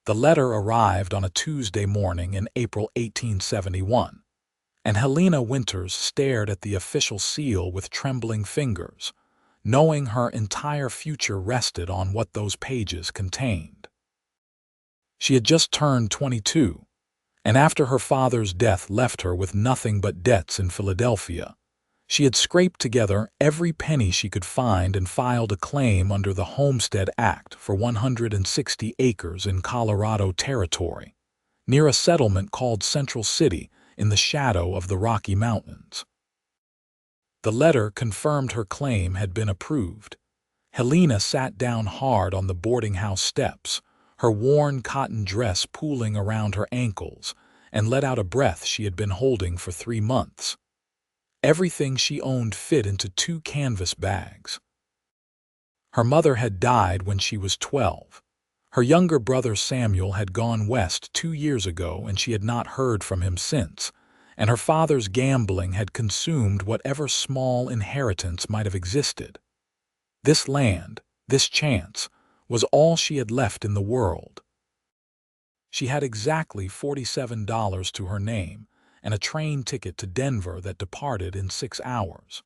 The letter arrived on a Tuesday morning in April 1871, and Helena Winters stared at the official seal with trembling fingers, knowing her entire future rested on what those pages contained. She had just turned 22, and after her father's death left her with nothing but debts in Philadelphia, she had scraped together every penny she could find and filed a claim under the Homestead Act for 160 acres in Colorado Territory, near a settlement called Central City in the shadow of the Rocky Mountains. The letter confirmed her claim had been approved. Helena sat down hard on the boarding house steps, her worn cotton dress pooling around her ankles, and let out a breath she had been holding for 3 months. Everything she owned fit into 2 canvas bags. Her mother had died when she was 12. Her younger brother Samuel had gone west 2 years ago, and she had not heard from him since, and her father's gambling had consumed whatever small inheritance might have existed. This land, this chance, was all she had left in the world. She had exactly $47 to her name and a train ticket to Denver that departed in 6 hours.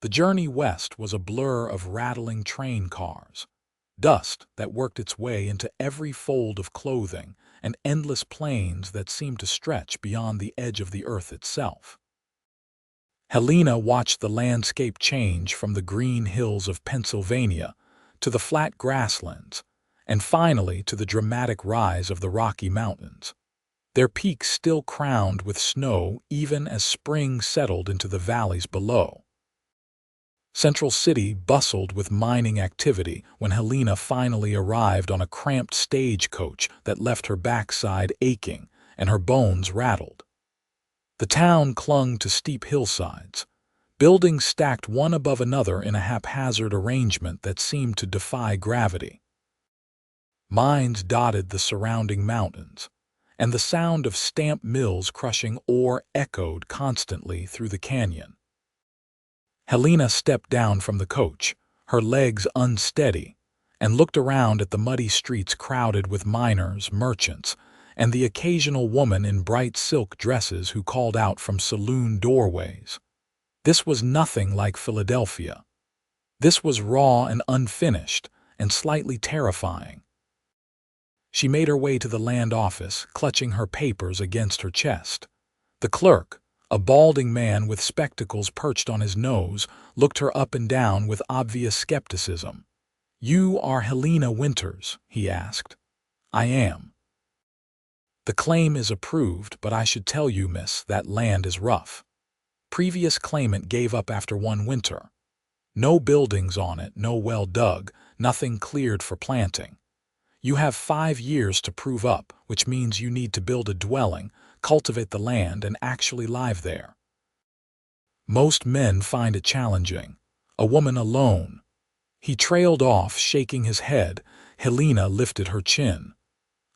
The journey west was a blur of rattling train cars, dust that worked its way into every fold of clothing, and endless plains that seemed to stretch beyond the edge of the earth itself. Helena watched the landscape change from the green hills of Pennsylvania to the flat grasslands, and finally to the dramatic rise of the Rocky Mountains, their peaks still crowned with snow even as spring settled into the valleys below. Central City bustled with mining activity when Helena finally arrived on a cramped stagecoach that left her backside aching and her bones rattled. The town clung to steep hillsides, buildings stacked one above another in a haphazard arrangement that seemed to defy gravity. Mines dotted the surrounding mountains, and the sound of stamp mills crushing ore echoed constantly through the canyon. Helena stepped down from the coach, her legs unsteady, and looked around at the muddy streets crowded with miners, merchants, and the occasional woman in bright silk dresses who called out from saloon doorways. This was nothing like Philadelphia. This was raw and unfinished, and slightly terrifying. She made her way to the land office, clutching her papers against her chest. The clerk, a balding man with spectacles perched on his nose, looked her up and down with obvious skepticism. "You are Helena Winters?" he asked. "I am." "The claim is approved, but I should tell you, miss, that land is rough. Previous claimant gave up after 1 winter. No buildings on it, no well dug, nothing cleared for planting. You have 5 years to prove up, which means you need to build a dwelling, cultivate the land, and actually live there. Most men find it challenging. A woman alone." He trailed off, shaking his head. Helena lifted her chin.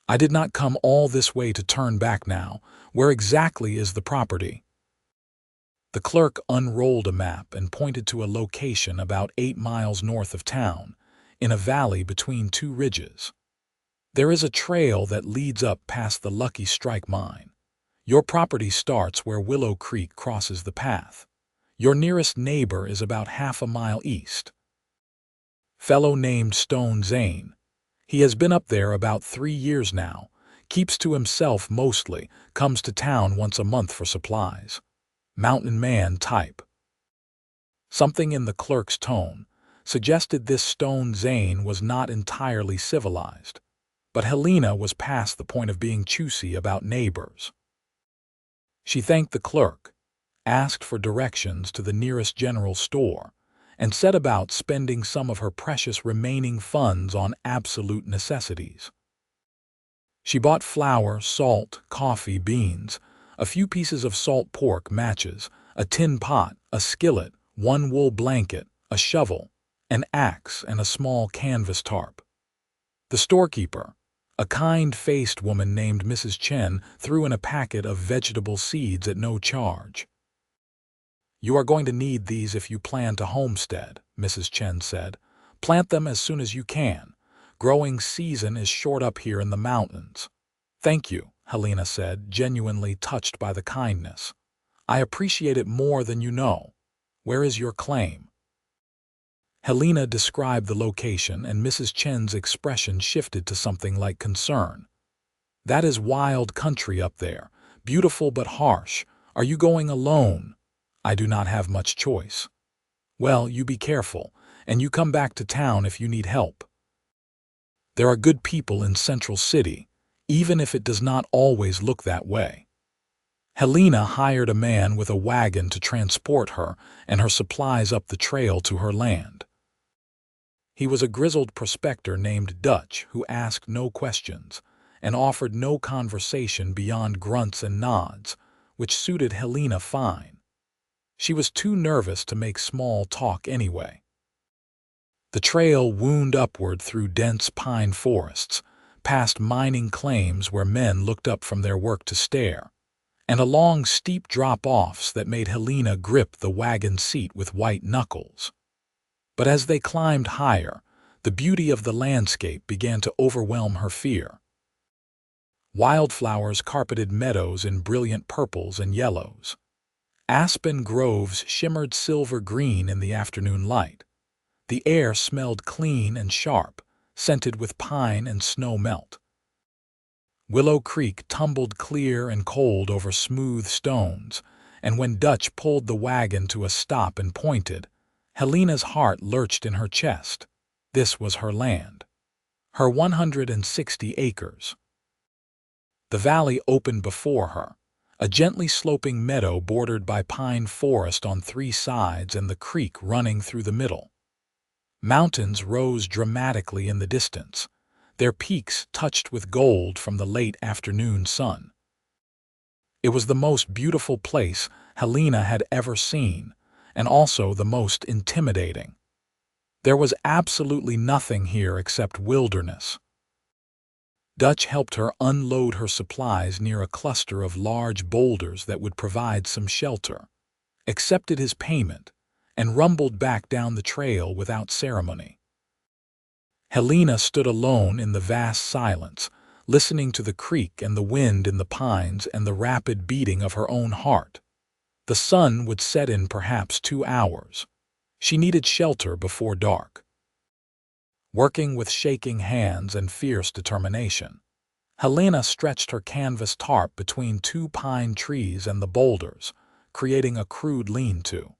"I did not come all this way to turn back now. Where exactly is the property?" The clerk unrolled a map and pointed to a location about 8 miles north of town, in a valley between 2 ridges. "There is a trail that leads up past the Lucky Strike mine. Your property starts where Willow Creek crosses the path. Your nearest neighbor is about half a mile east. Fellow named Stone Zane. He has been up there about 3 years now, keeps to himself mostly, comes to town once a month for supplies. Mountain man type." Something in the clerk's tone suggested this Stone Zane was not entirely civilized, but Helena was past the point of being choosy about neighbors. She thanked the clerk, asked for directions to the nearest general store, and set about spending some of her precious remaining funds on absolute necessities. She bought flour, salt, coffee, beans, a few pieces of salt pork, matches, a tin pot, a skillet, 1 wool blanket, a shovel, an axe, and a small canvas tarp. The storekeeper, a kind-faced woman named Mrs. Chen, threw in a packet of vegetable seeds at no charge. "You are going to need these if you plan to homestead," Mrs. Chen said. "Plant them as soon as you can. Growing season is short up here in the mountains." "Thank you," Helena said, genuinely touched by the kindness. "I appreciate it more than you know. Where is your claim?" Helena described the location, and Mrs. Chen's expression shifted to something like concern. "That is wild country up there, beautiful but harsh. Are you going alone?" "I do not have much choice." "Well, you be careful, and you come back to town if you need help. There are good people in Central City, even if it does not always look that way." Helena hired a man with a wagon to transport her and her supplies up the trail to her land. He was a grizzled prospector named Dutch who asked no questions and offered no conversation beyond grunts and nods, which suited Helena fine. She was too nervous to make small talk anyway. The trail wound upward through dense pine forests, past mining claims where men looked up from their work to stare, and along steep drop-offs that made Helena grip the wagon seat with white knuckles. But as they climbed higher, the beauty of the landscape began to overwhelm her fear. Wildflowers carpeted meadows in brilliant purples and yellows. Aspen groves shimmered silver green in the afternoon light. The air smelled clean and sharp, scented with pine and snow melt. Willow Creek tumbled clear and cold over smooth stones, and when Dutch pulled the wagon to a stop and pointed, Helena's heart lurched in her chest. This was her land. Her 160 acres. The valley opened before her, a gently sloping meadow bordered by pine forest on 3 sides and the creek running through the middle. Mountains rose dramatically in the distance, their peaks touched with gold from the late afternoon sun. It was the most beautiful place Helena had ever seen, and also the most intimidating. There was absolutely nothing here except wilderness. Dutch helped her unload her supplies near a cluster of large boulders that would provide some shelter, accepted his payment, and rumbled back down the trail without ceremony. Helena stood alone in the vast silence, listening to the creek and the wind in the pines and the rapid beating of her own heart. The sun would set in perhaps 2 hours. She needed shelter before dark. Working with shaking hands and fierce determination, Helena stretched her canvas tarp between 2 pine trees and the boulders, creating a crude lean-to.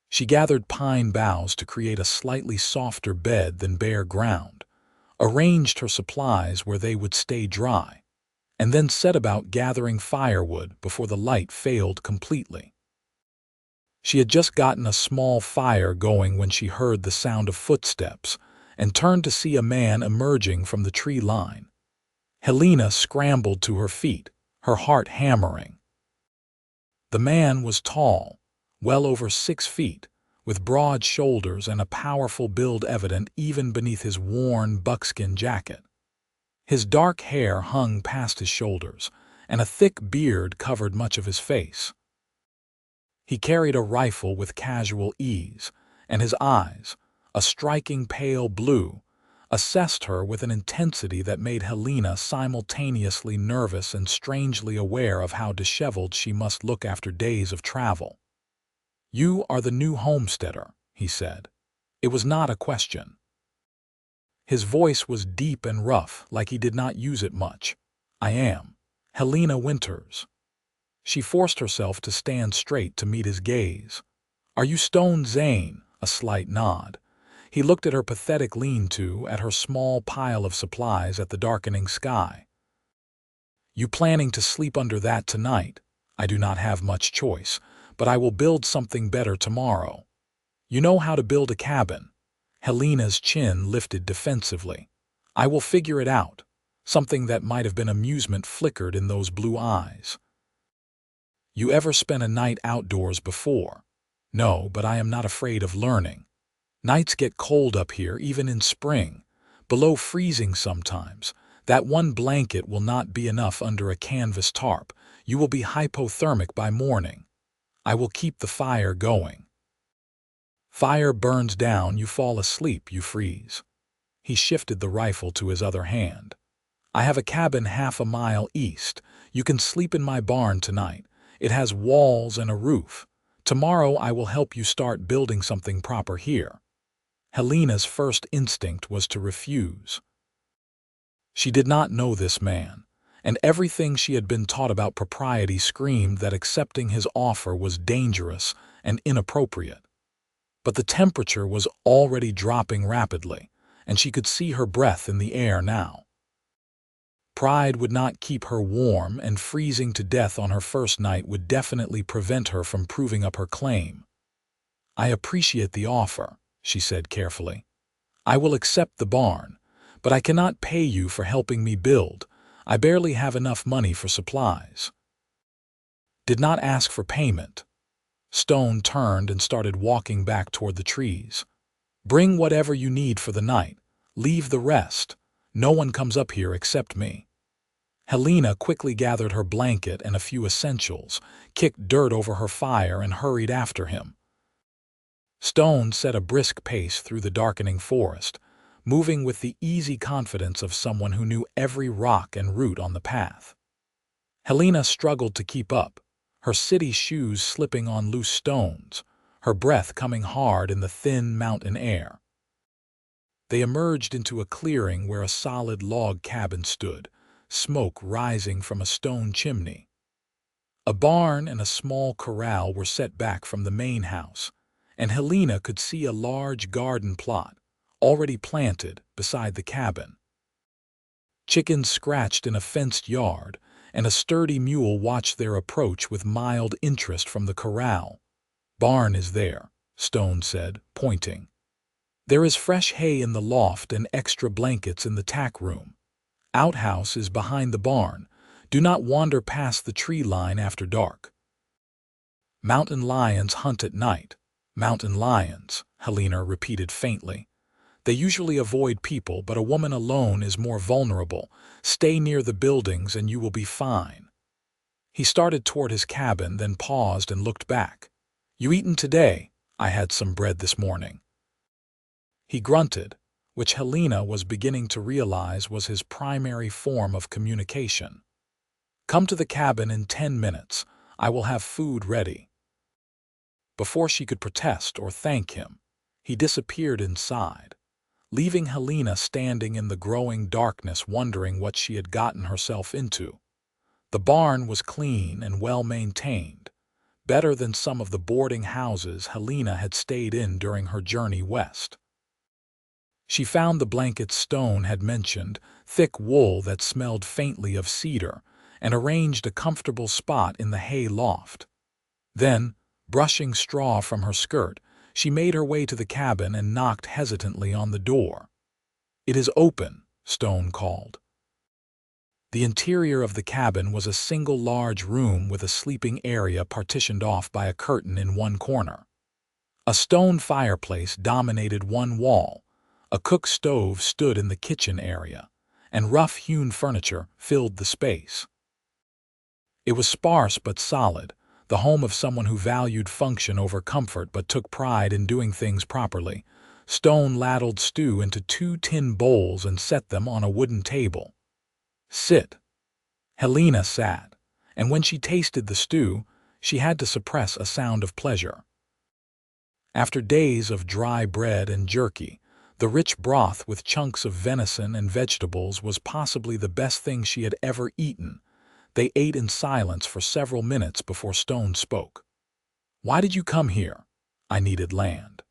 She gathered pine boughs to create a slightly softer bed than bare ground, arranged her supplies where they would stay dry, and then set about gathering firewood before the light failed completely. She had just gotten a small fire going when she heard the sound of footsteps and turned to see a man emerging from the tree line. Helena scrambled to her feet, her heart hammering. The man was tall, well over 6 feet, with broad shoulders and a powerful build evident even beneath his worn buckskin jacket. His dark hair hung past his shoulders, and a thick beard covered much of his face. He carried a rifle with casual ease, and his eyes, a striking pale blue, assessed her with an intensity that made Helena simultaneously nervous and strangely aware of how disheveled she must look after days of travel. "You are the new homesteader," he said. It was not a question. His voice was deep and rough, like he did not use it much. "I am. Helena Winters." She forced herself to stand straight to meet his gaze. "Are you Stone Zane?" A slight nod. He looked at her pathetic lean-to, at her small pile of supplies, at the darkening sky. "You planning to sleep under that tonight? I do not have much choice, but I will build something better tomorrow. You know how to build a cabin." Helena's chin lifted defensively. "I will figure it out." Something that might have been amusement flickered in those blue eyes. "You ever spent a night outdoors before?" "No, but I am not afraid of learning. Nights get cold up here even in spring, below freezing sometimes. That one blanket will not be enough under a canvas tarp. You will be hypothermic by morning. I will keep the fire going." Fire burns down, you fall asleep, you freeze. He shifted the rifle to his other hand. "I have a cabin half a mile east. You can sleep in my barn tonight. It has walls and a roof. Tomorrow I will help you start building something proper here." Helena's first instinct was to refuse. She did not know this man, and everything she had been taught about propriety screamed that accepting his offer was dangerous and inappropriate. But the temperature was already dropping rapidly, and she could see her breath in the air now. Pride would not keep her warm, and freezing to death on her first night would definitely prevent her from proving up her claim. "I appreciate the offer," she said carefully. "I will accept the barn, but I cannot pay you for helping me build. I barely have enough money for supplies." "Did not ask for payment." Stone turned and started walking back toward the trees. "Bring whatever you need for the night. Leave the rest. No one comes up here except me." Helena quickly gathered her blanket and a few essentials, kicked dirt over her fire, and hurried after him. Stone set a brisk pace through the darkening forest, moving with the easy confidence of someone who knew every rock and root on the path. Helena struggled to keep up, her city shoes slipping on loose stones, her breath coming hard in the thin mountain air. They emerged into a clearing where a solid log cabin stood, smoke rising from a stone chimney. A barn and a small corral were set back from the main house, and Helena could see a large garden plot, already planted, beside the cabin. Chickens scratched in a fenced yard, and a sturdy mule watched their approach with mild interest from the corral. "Barn is there," Stone said, pointing. "There is fresh hay in the loft and extra blankets in the tack room. Outhouse is behind the barn. Do not wander past the tree line after dark." "Mountain lions hunt at night." "Mountain lions," Helena repeated faintly. "They usually avoid people, but a woman alone is more vulnerable. Stay near the buildings and you will be fine." He started toward his cabin, then paused and looked back. "You eaten today?" "I had some bread this morning." He grunted, which Helena was beginning to realize was his primary form of communication. "Come to the cabin in 10 minutes. I will have food ready." Before she could protest or thank him, he disappeared inside, leaving Helena standing in the growing darkness wondering what she had gotten herself into. The barn was clean and well-maintained, better than some of the boarding houses Helena had stayed in during her journey west. She found the blankets Stone had mentioned, thick wool that smelled faintly of cedar, and arranged a comfortable spot in the hay loft. Then, brushing straw from her skirt, she made her way to the cabin and knocked hesitantly on the door. "It is open," Stone called. The interior of the cabin was a single large room with a sleeping area partitioned off by a curtain in one corner. A stone fireplace dominated one wall, a cook stove stood in the kitchen area, and rough-hewn furniture filled the space. It was sparse but solid, the home of someone who valued function over comfort but took pride in doing things properly. Stone ladled stew into 2 tin bowls and set them on a wooden table. "Sit." Helena sat, and when she tasted the stew, she had to suppress a sound of pleasure. After days of dry bread and jerky, the rich broth with chunks of venison and vegetables was possibly the best thing she had ever eaten. They ate in silence for several minutes before Stone spoke. "Why did you come here?" "I needed land.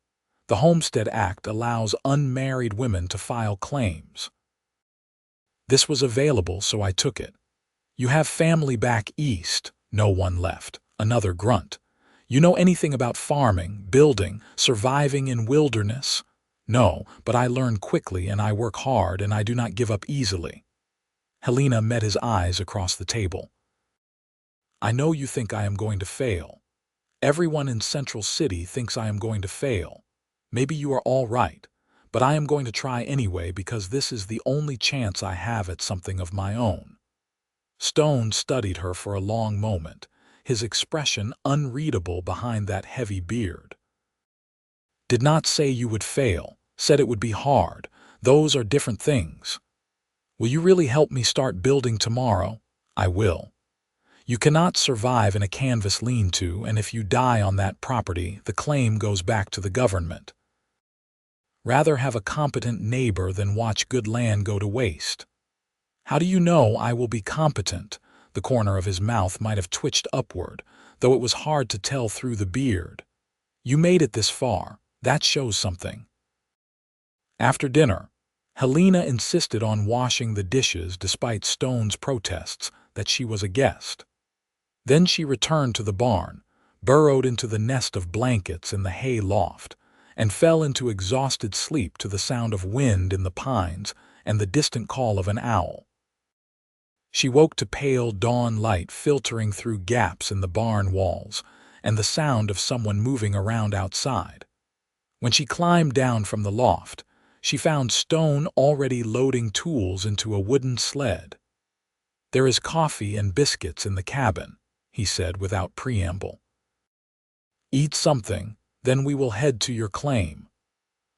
The Homestead Act allows unmarried women to file claims. This was available, so I took it." "You have family back east." "No one left." Another grunt. "You know anything about farming, building, surviving in wilderness?" "No, but I learn quickly and I work hard and I do not give up easily." Helena met his eyes across the table. "I know you think I am going to fail. Everyone in Central City thinks I am going to fail. Maybe you are all right, but I am going to try anyway because this is the only chance I have at something of my own." Stone studied her for a long moment, his expression unreadable behind that heavy beard. "Did not say you would fail, said it would be hard. Those are different things. Will you really help me start building tomorrow? I will. You cannot survive in a canvas lean-to, and if you die on that property, the claim goes back to the government. Rather have a competent neighbor than watch good land go to waste. How do you know I will be competent? The corner of his mouth might have twitched upward, though it was hard to tell through the beard. You made it this far. That shows something. After dinner, Helena insisted on washing the dishes despite Stone's protests that she was a guest. Then she returned to the barn, burrowed into the nest of blankets in the hay loft, and fell into exhausted sleep to the sound of wind in the pines and the distant call of an owl. She woke to pale dawn light filtering through gaps in the barn walls and the sound of someone moving around outside. When she climbed down from the loft, she found Stone already loading tools into a wooden sled. "There is coffee and biscuits in the cabin," he said without preamble. "Eat something, then we will head to your claim."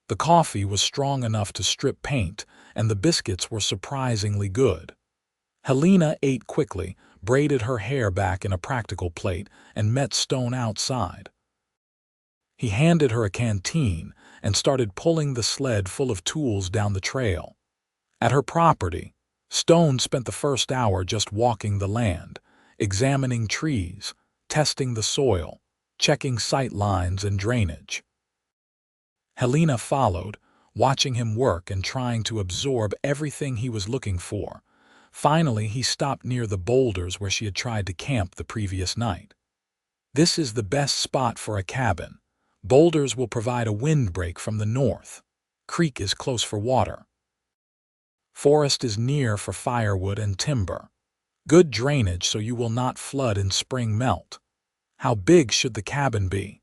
The coffee was strong enough to strip paint, and the biscuits were surprisingly good. Helena ate quickly, braided her hair back in a practical plait, and met Stone outside. He handed her a canteen and started pulling the sled full of tools down the trail. At her property, Stone spent the first hour just walking the land, examining trees, testing the soil, checking sight lines and drainage. Helena followed, watching him work and trying to absorb everything he was looking for. Finally, he stopped near the boulders where she had tried to camp the previous night. "This is the best spot for a cabin. Boulders will provide a windbreak from the north. Creek is close for water. Forest is near for firewood and timber. Good drainage so you will not flood in spring melt. How big should the cabin be?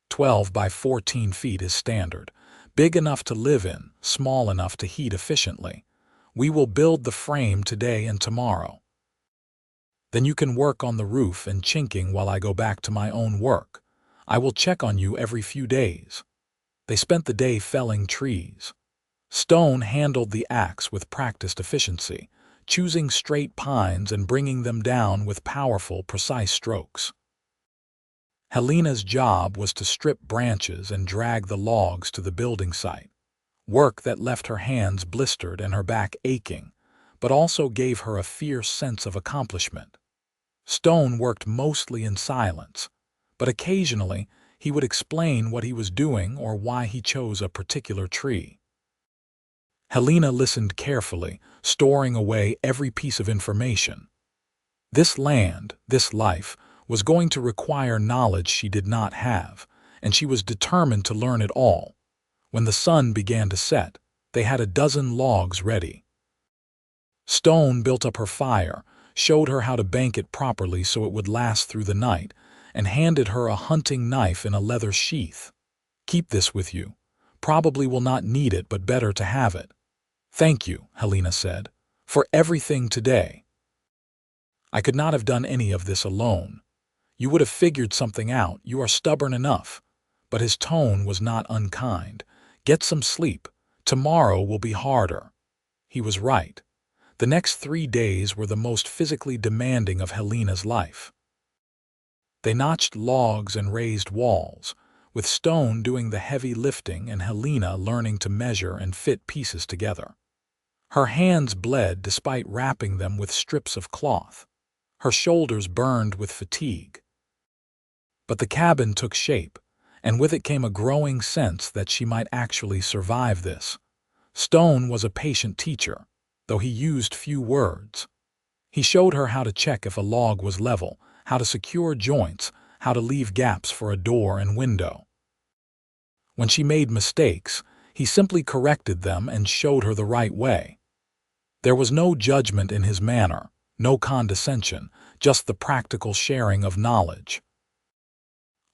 12 by 14 feet is standard. Big enough to live in, small enough to heat efficiently. We will build the frame today and tomorrow. Then you can work on the roof and chinking while I go back to my own work. I will check on you every few days." They spent the day felling trees. Stone handled the axe with practiced efficiency, choosing straight pines and bringing them down with powerful, precise strokes. Helena's job was to strip branches and drag the logs to the building site, work that left her hands blistered and her back aching, but also gave her a fierce sense of accomplishment. Stone worked mostly in silence, but occasionally he would explain what he was doing or why he chose a particular tree. Helena listened carefully, storing away every piece of information. This land, this life, was going to require knowledge she did not have, and she was determined to learn it all. When the sun began to set, they had a dozen logs ready. Stone built up her fire, showed her how to bank it properly so it would last through the night, and handed her a hunting knife in a leather sheath. "Keep this with you. Probably will not need it, but better to have it." "Thank you," Helena said, "for everything today. I could not have done any of this alone. You would have figured something out. You are stubborn enough." But his tone was not unkind. "Get some sleep. Tomorrow will be harder." He was right. The next 3 days were the most physically demanding of Helena's life. They notched logs and raised walls, with Stone doing the heavy lifting and Helena learning to measure and fit pieces together. Her hands bled despite wrapping them with strips of cloth. Her shoulders burned with fatigue. But the cabin took shape, and with it came a growing sense that she might actually survive this. Stone was a patient teacher, though he used few words. He showed her how to check if a log was level, how to secure joints, how to leave gaps for a door and window. When she made mistakes, he simply corrected them and showed her the right way. There was no judgment in his manner, no condescension, just the practical sharing of knowledge.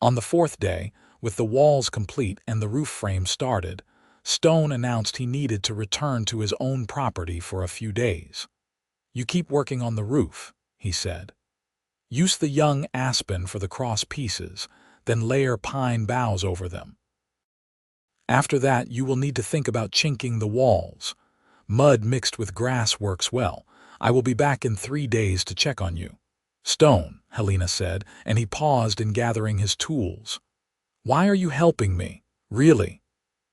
On the 4th day, with the walls complete and the roof frame started, Stone announced he needed to return to his own property for a few days. "You keep working on the roof," he said. "Use the young aspen for the cross pieces, then layer pine boughs over them. After that, you will need to think about chinking the walls. Mud mixed with grass works well. I will be back in 3 days to check on you." "Stone," Helena said, and he paused in gathering his tools. "Why are you helping me? Really?"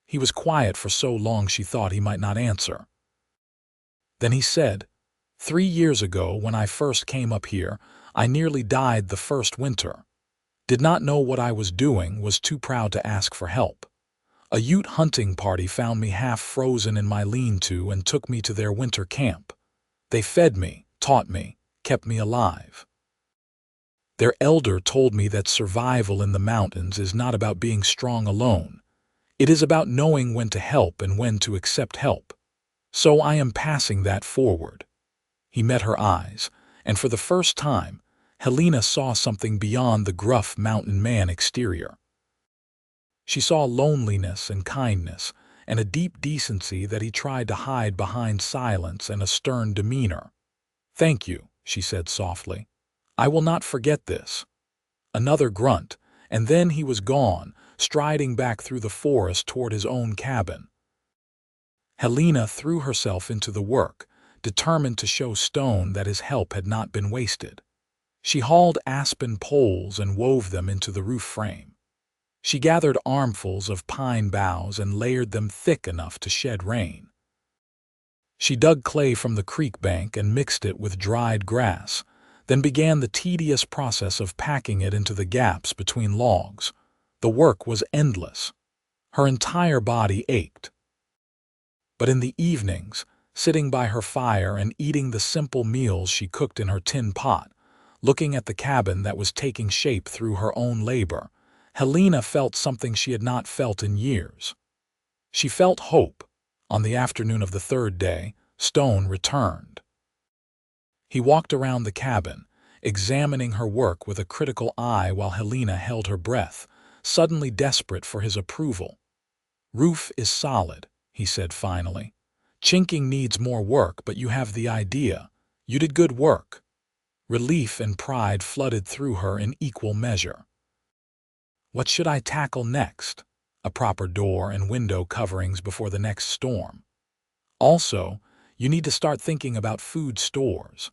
He was quiet for so long she thought he might not answer. Then he said, "3 years ago, when I first came up here, I nearly died the first winter. Did not know what I was doing, was too proud to ask for help. A Ute hunting party found me half frozen in my lean-to and took me to their winter camp. They fed me, taught me, kept me alive. Their elder told me that survival in the mountains is not about being strong alone. It is about knowing when to help and when to accept help. So I am passing that forward." He met her eyes, and for the first time, Helena saw something beyond the gruff mountain man exterior. She saw loneliness and kindness, and a deep decency that he tried to hide behind silence and a stern demeanor. "Thank you," she said softly. "I will not forget this." Another grunt, and then he was gone, striding back through the forest toward his own cabin. Helena threw herself into the work, determined to show Stone that his help had not been wasted. She hauled aspen poles and wove them into the roof frame. She gathered armfuls of pine boughs and layered them thick enough to shed rain. She dug clay from the creek bank and mixed it with dried grass, then began the tedious process of packing it into the gaps between logs. The work was endless. Her entire body ached. But in the evenings, sitting by her fire and eating the simple meals she cooked in her tin pot, looking at the cabin that was taking shape through her own labor, Helena felt something she had not felt in years. She felt hope. On the afternoon of the 3rd day, Stone returned. He walked around the cabin, examining her work with a critical eye while Helena held her breath, suddenly desperate for his approval. "Roof is solid," he said finally. "Chinking needs more work, but you have the idea. You did good work." Relief and pride flooded through her in equal measure. "What should I tackle next?" "A proper door and window coverings before the next storm. Also, you need to start thinking about food stores.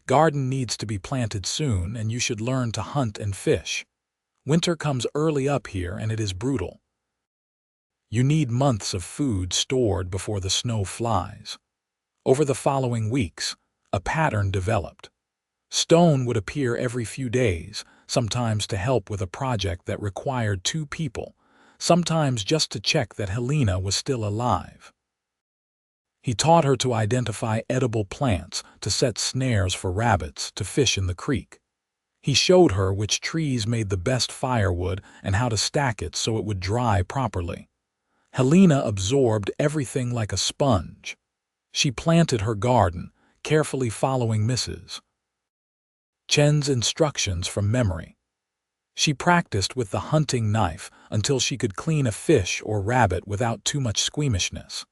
Garden needs to be planted soon, and you should learn to hunt and fish. Winter comes early up here and it is brutal. You need months of food stored before the snow flies." Over the following weeks, a pattern developed. Stone would appear every few days, sometimes to help with a project that required 2 people, sometimes just to check that Helena was still alive. He taught her to identify edible plants, to set snares for rabbits, to fish in the creek. He showed her which trees made the best firewood and how to stack it so it would dry properly. Helena absorbed everything like a sponge. She planted her garden, carefully following Mrs. Chen's instructions from memory. She practiced with the hunting knife until she could clean a fish or rabbit without too much squeamishness.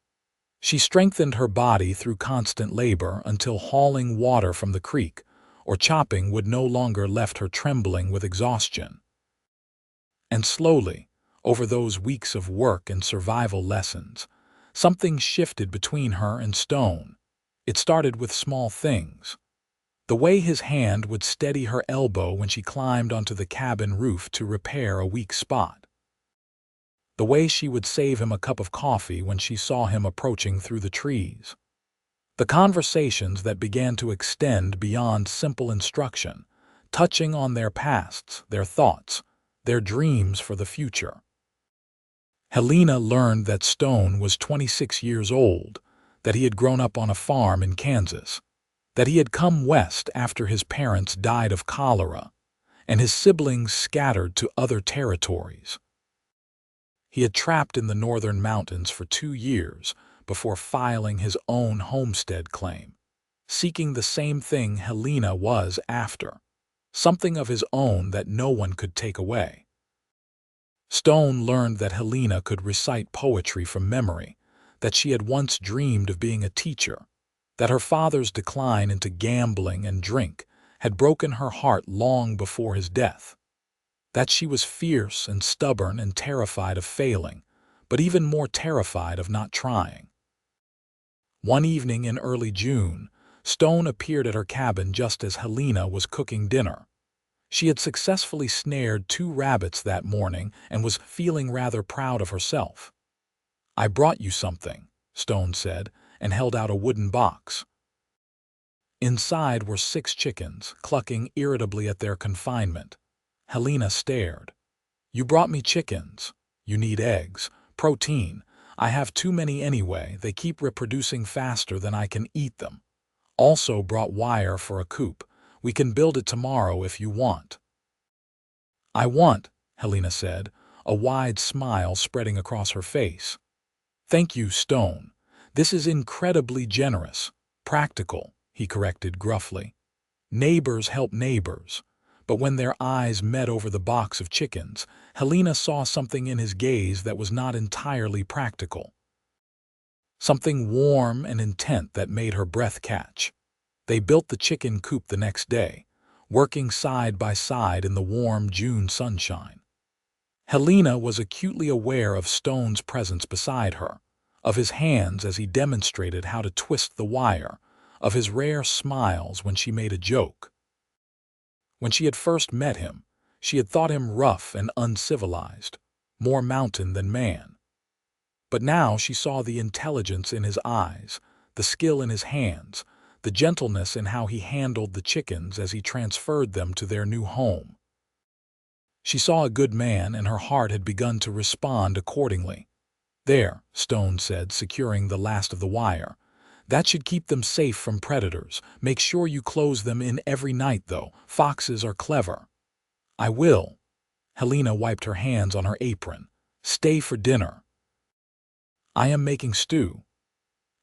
She strengthened her body through constant labor until hauling water from the creek or chopping wood no longer left her trembling with exhaustion. And slowly, over those weeks of work and survival lessons, something shifted between her and Stone. It started with small things. The way his hand would steady her elbow when she climbed onto the cabin roof to repair a weak spot. The way she would save him a cup of coffee when she saw him approaching through the trees. The conversations that began to extend beyond simple instruction, touching on their pasts, their thoughts, their dreams for the future. Helena learned that Stone was 26 years old, that he had grown up on a farm in Kansas, that he had come west after his parents died of cholera, and his siblings scattered to other territories. He had trapped in the northern mountains for 2 years before filing his own homestead claim, seeking the same thing Helena was after, something of his own that no one could take away. Stone learned that Helena could recite poetry from memory, that she had once dreamed of being a teacher, that her father's decline into gambling and drink had broken her heart long before his death, that she was fierce and stubborn and terrified of failing, but even more terrified of not trying. One evening in early June, Stone appeared at her cabin just as Helena was cooking dinner. She had successfully snared 2 rabbits that morning and was feeling rather proud of herself. "I brought you something," Stone said, and held out a wooden box. Inside were 6 chickens, clucking irritably at their confinement. Helena stared. "You brought me chickens. You need eggs, protein. I have too many anyway. They keep reproducing faster than I can eat them. Also brought wire for a coop. We can build it tomorrow if you want." "I want," Helena said, a wide smile spreading across her face. "Thank you, Stone. This is incredibly generous. Practical," he corrected gruffly. "Neighbors help neighbors." But when their eyes met over the box of chickens, Helena saw something in his gaze that was not entirely practical. Something warm and intent that made her breath catch. They built the chicken coop the next day, working side by side in the warm June sunshine. Helena was acutely aware of Stone's presence beside her, of his hands as he demonstrated how to twist the wire, of his rare smiles when she made a joke. When she had first met him, she had thought him rough and uncivilized, more mountain than man. But now she saw the intelligence in his eyes, the skill in his hands, the gentleness in how he handled the chickens as he transferred them to their new home. She saw a good man, and her heart had begun to respond accordingly. "There," Stone said, securing the last of the wire. "That should keep them safe from predators. Make sure you close them in every night, though. Foxes are clever." "I will." Helena wiped her hands on her apron. "Stay for dinner." "I am making stew."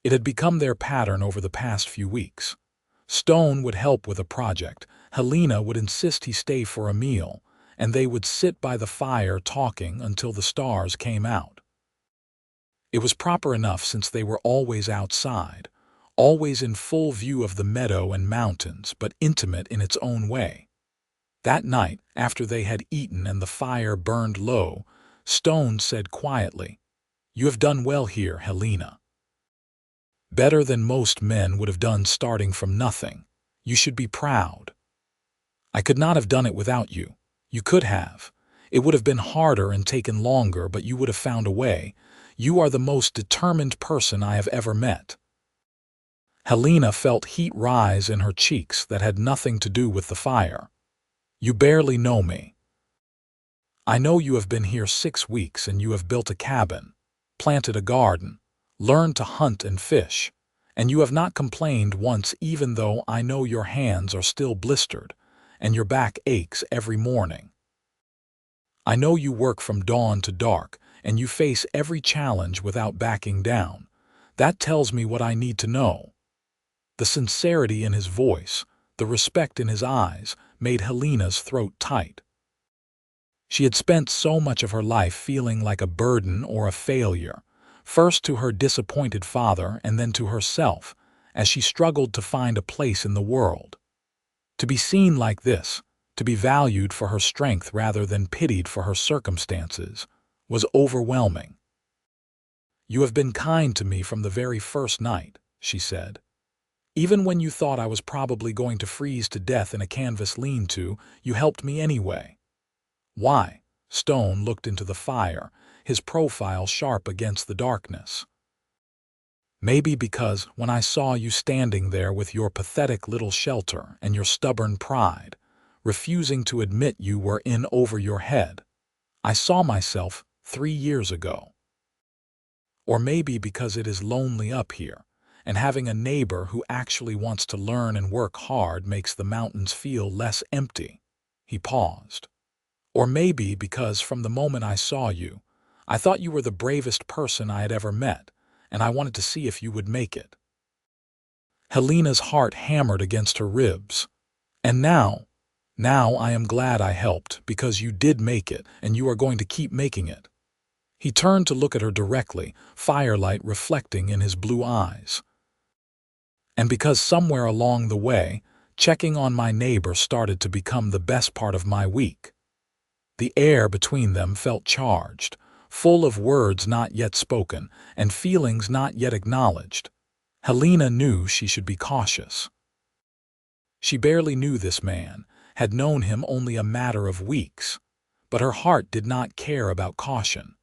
It had become their pattern over the past few weeks. Stone would help with a project, Helena would insist he stay for a meal, and they would sit by the fire talking until the stars came out. It was proper enough since they were always outside, always in full view of the meadow and mountains, but intimate in its own way. That night, after they had eaten and the fire burned low, Stone said quietly, "You have done well here, Helena. Better than most men would have done starting from nothing. You should be proud. I could not have done it without you. You could have. It would have been harder and taken longer, but you would have found a way. You are the most determined person I have ever met." Helena felt heat rise in her cheeks that had nothing to do with the fire. "You barely know me. I know you have been here 6 weeks and you have built a cabin, planted a garden, learned to hunt and fish, and you have not complained once, even though I know your hands are still blistered and your back aches every morning. I know you work from dawn to dark and you face every challenge without backing down. That tells me what I need to know." The sincerity in his voice, the respect in his eyes, made Helena's throat tight. She had spent so much of her life feeling like a burden or a failure, first to her disappointed father and then to herself, as she struggled to find a place in the world. To be seen like this, to be valued for her strength rather than pitied for her circumstances, was overwhelming. "You have been kind to me from the very first night," she said. "Even when you thought I was probably going to freeze to death in a canvas lean-to, you helped me anyway." "Why?" Stone looked into the fire, his profile sharp against the darkness. "Maybe because when I saw you standing there with your pathetic little shelter and your stubborn pride, refusing to admit you were in over your head, I saw myself 3 years ago. Or maybe because it is lonely up here, and having a neighbor who actually wants to learn and work hard makes the mountains feel less empty." He paused. "Or maybe because from the moment I saw you, I thought you were the bravest person I had ever met, and I wanted to see if you would make it." Helena's heart hammered against her ribs. "And now I am glad I helped, because you did make it, and you are going to keep making it." He turned to look at her directly, firelight reflecting in his blue eyes. "And because somewhere along the way, checking on my neighbor started to become the best part of my week." The air between them felt charged, full of words not yet spoken and feelings not yet acknowledged. Helena knew she should be cautious. She barely knew this man, had known him only a matter of weeks, but her heart did not care about caution.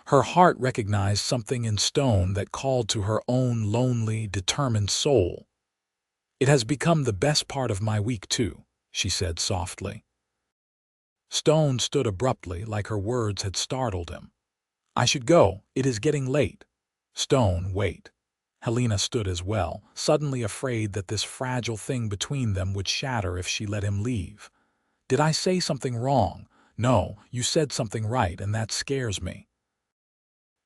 Her heart recognized something in Stone that called to her own lonely, determined soul. "It has become the best part of my week, too," she said softly. Stone stood abruptly, like her words had startled him. "I should go. It is getting late." "Stone, wait." Helena stood as well, suddenly afraid that this fragile thing between them would shatter if she let him leave. "Did I say something wrong?" "No, you said something right, and that scares me."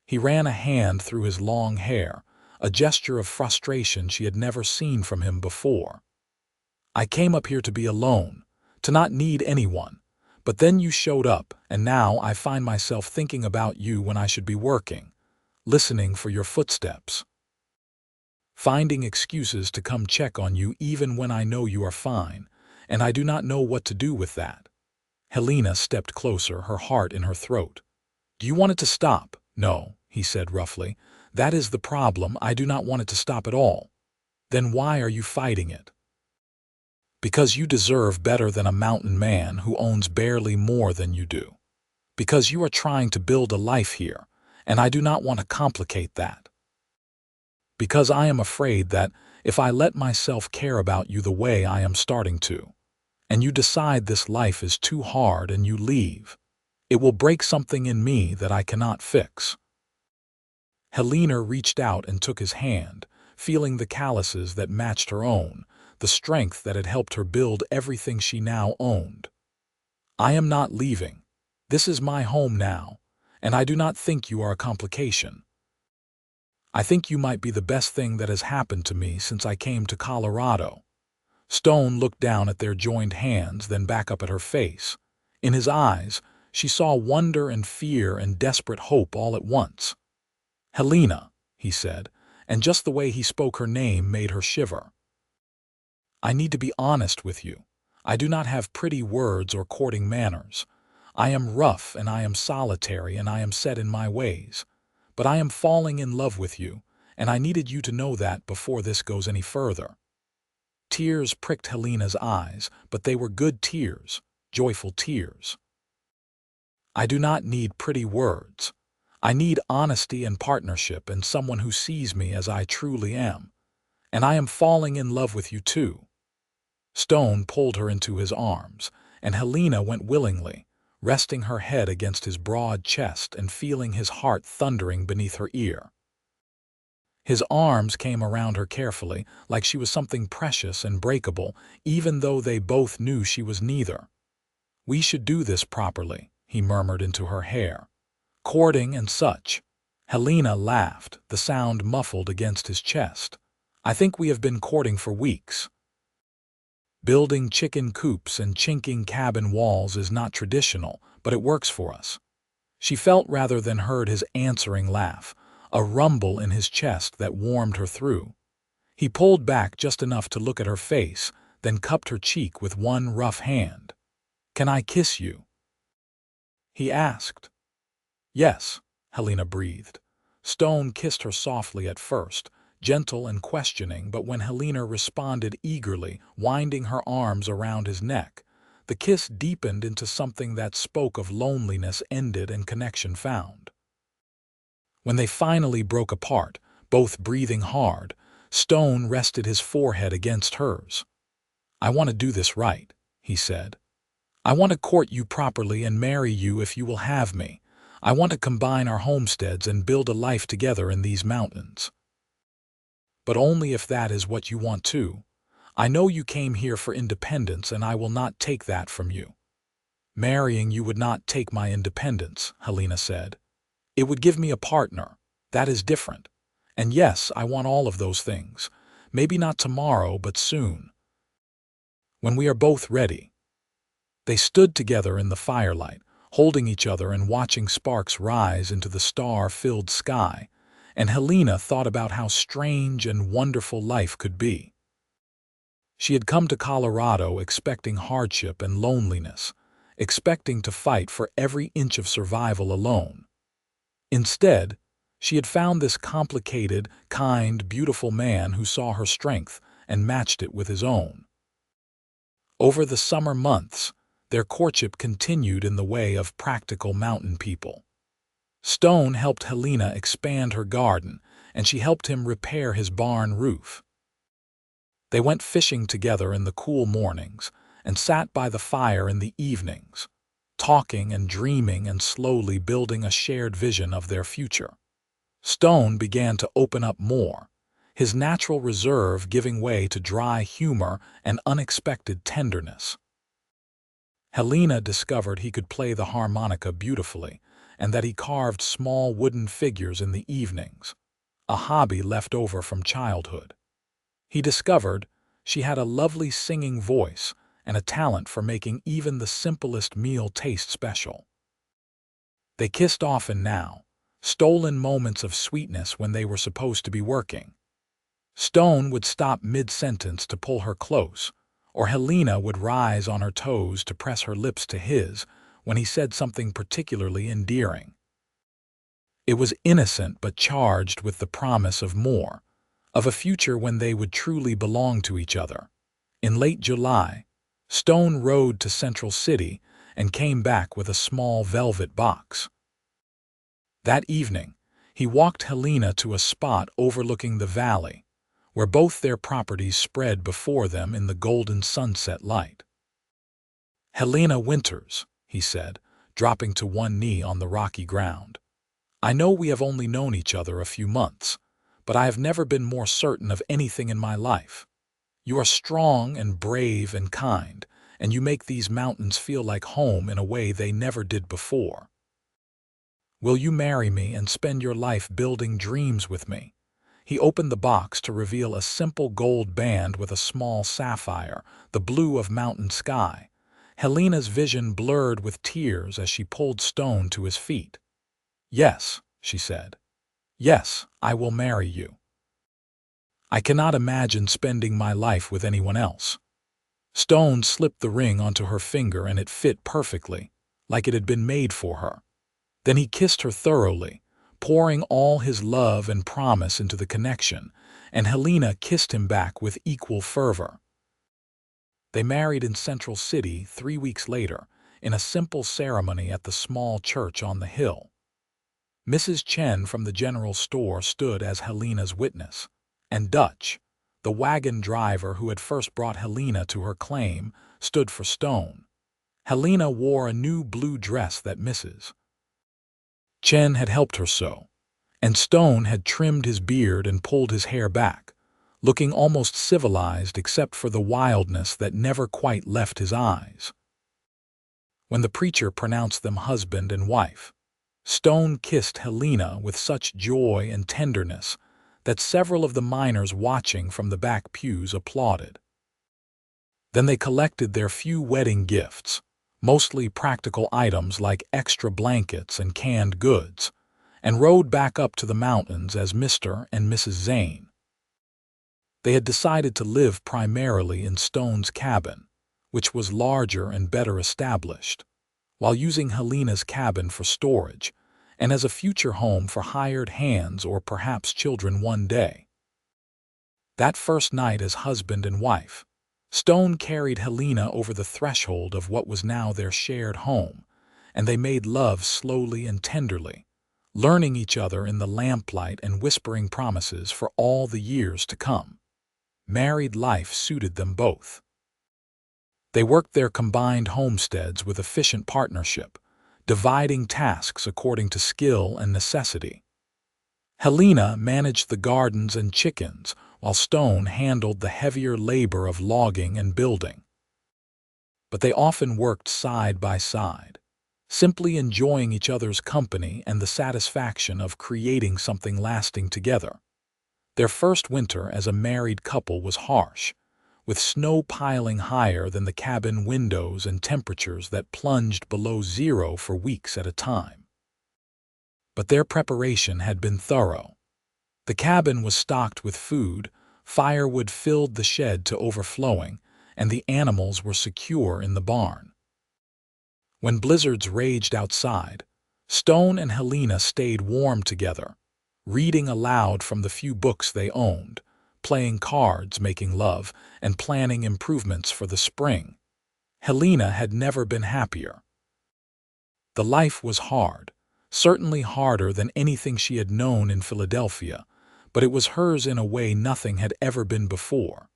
He ran a hand through his long hair, a gesture of frustration she had never seen from him before. "I came up here to be alone, to not need anyone. But then you showed up, and now I find myself thinking about you when I should be working, listening for your footsteps, finding excuses to come check on you even when I know you are fine, and I do not know what to do with that." Helena stepped closer, her heart in her throat. "Do you want it to stop?" "No," he said roughly. "That is the problem. I do not want it to stop at all." "Then why are you fighting it?" "Because you deserve better than a mountain man who owns barely more than you do. Because you are trying to build a life here, and I do not want to complicate that. Because I am afraid that if I let myself care about you the way I am starting to, and you decide this life is too hard and you leave, it will break something in me that I cannot fix." Helena reached out and took his hand, feeling the calluses that matched her own, the strength that had helped her build everything she now owned. "I am not leaving. This is my home now, and I do not think you are a complication. I think you might be the best thing that has happened to me since I came to Colorado." Stone looked down at their joined hands, then back up at her face. In his eyes, she saw wonder and fear and desperate hope all at once. "Helena," he said, and just the way he spoke her name made her shiver. "I need to be honest with you. I do not have pretty words or courting manners. I am rough and I am solitary and I am set in my ways. But I am falling in love with you, and I needed you to know that before this goes any further." Tears pricked Helena's eyes, but they were good tears, joyful tears. "I do not need pretty words. I need honesty and partnership and someone who sees me as I truly am. And I am falling in love with you too." Stone pulled her into his arms, and Helena went willingly, resting her head against his broad chest and feeling his heart thundering beneath her ear. His arms came around her carefully, like she was something precious and breakable, even though they both knew she was neither. "We should do this properly," he murmured into her hair. "Courting and such." Helena laughed, the sound muffled against his chest. "I think we have been courting for weeks. Building chicken coops and chinking cabin walls is not traditional, but it works for us." She felt rather than heard his answering laugh, a rumble in his chest that warmed her through. He pulled back just enough to look at her face, then cupped her cheek with one rough hand. "Can I kiss you?" he asked. "Yes," Helena breathed. Stone kissed her softly at first, gentle and questioning, but when Helena responded eagerly, winding her arms around his neck, the kiss deepened into something that spoke of loneliness ended and connection found. When they finally broke apart, both breathing hard, Stone rested his forehead against hers. "I want to do this right," he said. "I want to court you properly and marry you if you will have me. I want to combine our homesteads and build a life together in these mountains. But only if that is what you want too. I know you came here for independence and I will not take that from you." "Marrying you would not take my independence," Helena said. "It would give me a partner. That is different. And yes, I want all of those things. Maybe not tomorrow, but soon. When we are both ready." They stood together in the firelight, holding each other and watching sparks rise into the star-filled sky, and Helena thought about how strange and wonderful life could be. She had come to Colorado expecting hardship and loneliness, expecting to fight for every inch of survival alone. Instead, she had found this complicated, kind, beautiful man who saw her strength and matched it with his own. Over the summer months, their courtship continued in the way of practical mountain people. Stone helped Helena expand her garden, and she helped him repair his barn roof. They went fishing together in the cool mornings and sat by the fire in the evenings, talking and dreaming and slowly building a shared vision of their future. Stone began to open up more, his natural reserve giving way to dry humor and unexpected tenderness. Helena discovered he could play the harmonica beautifully and that he carved small wooden figures in the evenings, a hobby left over from childhood. He discovered she had a lovely singing voice and a talent for making even the simplest meal taste special. They kissed often now, stolen moments of sweetness when they were supposed to be working. Stone would stop mid-sentence to pull her close, or Helena would rise on her toes to press her lips to his when he said something particularly endearing. It was innocent but charged with the promise of more, of a future when they would truly belong to each other. In late July, Stone rode to Central City and came back with a small velvet box. That evening, he walked Helena to a spot overlooking the valley, where both their properties spread before them in the golden sunset light. "Helena Winters," he said, dropping to one knee on the rocky ground. "I know we have only known each other a few months, but I have never been more certain of anything in my life. You are strong and brave and kind, and you make these mountains feel like home in a way they never did before. Will you marry me and spend your life building dreams with me?" He opened the box to reveal a simple gold band with a small sapphire, the blue of mountain sky. Helena's vision blurred with tears as she pulled Stone to his feet. "Yes," she said. "Yes, I will marry you. I cannot imagine spending my life with anyone else." Stone slipped the ring onto her finger and it fit perfectly, like it had been made for her. Then he kissed her thoroughly, pouring all his love and promise into the connection, and Helena kissed him back with equal fervor. They married in Central City 3 weeks later, in a simple ceremony at the small church on the hill. Mrs. Chen from the general store stood as Helena's witness, and Dutch, the wagon driver who had first brought Helena to her claim, stood for Stone. Helena wore a new blue dress that Mrs. Chen had helped her sew, and Stone had trimmed his beard and pulled his hair back, looking almost civilized except for the wildness that never quite left his eyes. When the preacher pronounced them husband and wife, Stone kissed Helena with such joy and tenderness that several of the miners watching from the back pews applauded. Then they collected their few wedding gifts, mostly practical items like extra blankets and canned goods, and rode back up to the mountains as Mr. and Mrs. Zane. They had decided to live primarily in Stone's cabin, which was larger and better established, while using Helena's cabin for storage and as a future home for hired hands or perhaps children one day. That first night as husband and wife, Stone carried Helena over the threshold of what was now their shared home, and they made love slowly and tenderly, learning each other in the lamplight and whispering promises for all the years to come. Married life suited them both. They worked their combined homesteads with efficient partnership, dividing tasks according to skill and necessity. Helena managed the gardens and chickens, while Stone handled the heavier labor of logging and building. But they often worked side by side, simply enjoying each other's company and the satisfaction of creating something lasting together. Their first winter as a married couple was harsh, with snow piling higher than the cabin windows and temperatures that plunged below zero for weeks at a time. But their preparation had been thorough. The cabin was stocked with food, firewood filled the shed to overflowing, and the animals were secure in the barn. When blizzards raged outside, Stone and Helena stayed warm together, reading aloud from the few books they owned, playing cards, making love, and planning improvements for the spring. Helena had never been happier. The life was hard, certainly harder than anything she had known in Philadelphia, but it was hers in a way nothing had ever been before.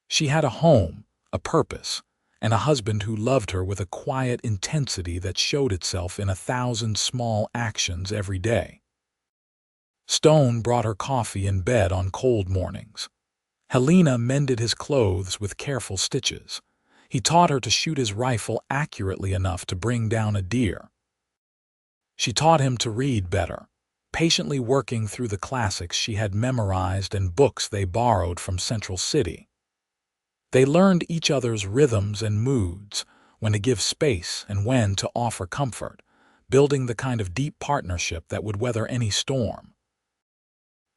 She had a home, a purpose, and a husband who loved her with a quiet intensity that showed itself in 1,000 small actions every day. Stone brought her coffee in bed on cold mornings. Helena mended his clothes with careful stitches. He taught her to shoot his rifle accurately enough to bring down a deer. She taught him to read better, patiently working through the classics she had memorized and books they borrowed from Central City. They learned each other's rhythms and moods, when to give space and when to offer comfort, building the kind of deep partnership that would weather any storm.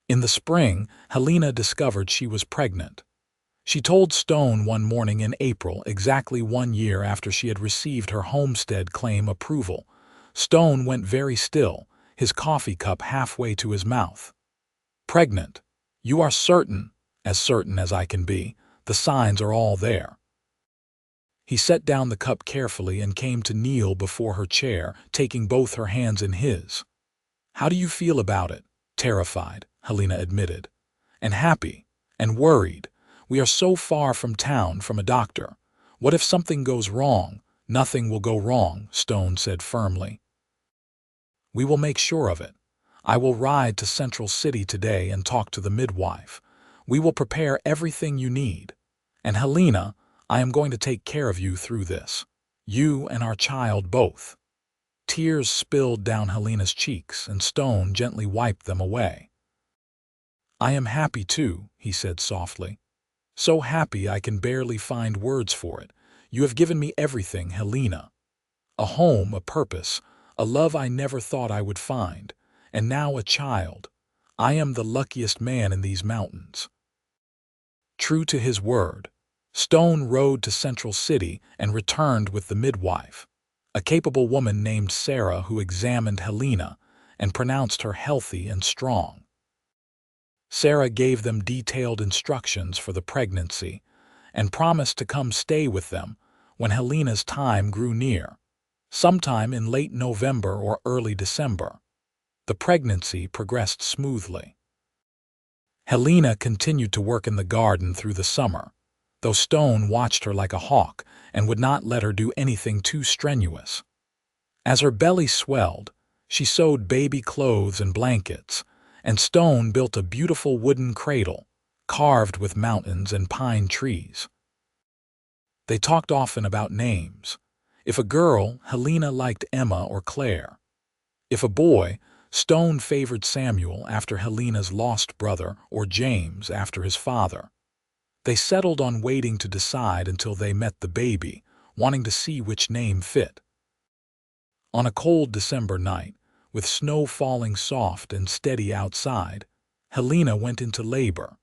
In the spring, Helena discovered she was pregnant. She told Stone one morning in April, exactly 1 year after she had received her homestead claim approval. Stone went very still, his coffee cup halfway to his mouth. "Pregnant. You are certain as I can be. The signs are all there." He set down the cup carefully and came to kneel before her chair, taking both her hands in his. "How do you feel about it?" "Terrified," Helena admitted. "And happy. And worried. We are so far from town, from a doctor. What if something goes wrong?" "Nothing will go wrong," Stone said firmly. "We will make sure of it. I will ride to Central City today and talk to the midwife. We will prepare everything you need. And Helena, I am going to take care of you through this. You and our child both." Tears spilled down Helena's cheeks, and Stone gently wiped them away. "I am happy too," he said softly. "So happy I can barely find words for it. You have given me everything, Helena. A home, a purpose, a love I never thought I would find, and now a child. I am the luckiest man in these mountains." True to his word, Stone rode to Central City and returned with the midwife, a capable woman named Sarah who examined Helena and pronounced her healthy and strong. Sarah gave them detailed instructions for the pregnancy and promised to come stay with them when Helena's time grew near, sometime in late November or early December. The pregnancy progressed smoothly. Helena continued to work in the garden through the summer, though Stone watched her like a hawk and would not let her do anything too strenuous. As her belly swelled, she sewed baby clothes and blankets, and Stone built a beautiful wooden cradle, carved with mountains and pine trees. They talked often about names. If a girl, Helena liked Emma or Claire. If a boy, Stone favored Samuel after Helena's lost brother or James after his father. They settled on waiting to decide until they met the baby, wanting to see which name fit. On a cold December night, with snow falling soft and steady outside, Helena went into labor.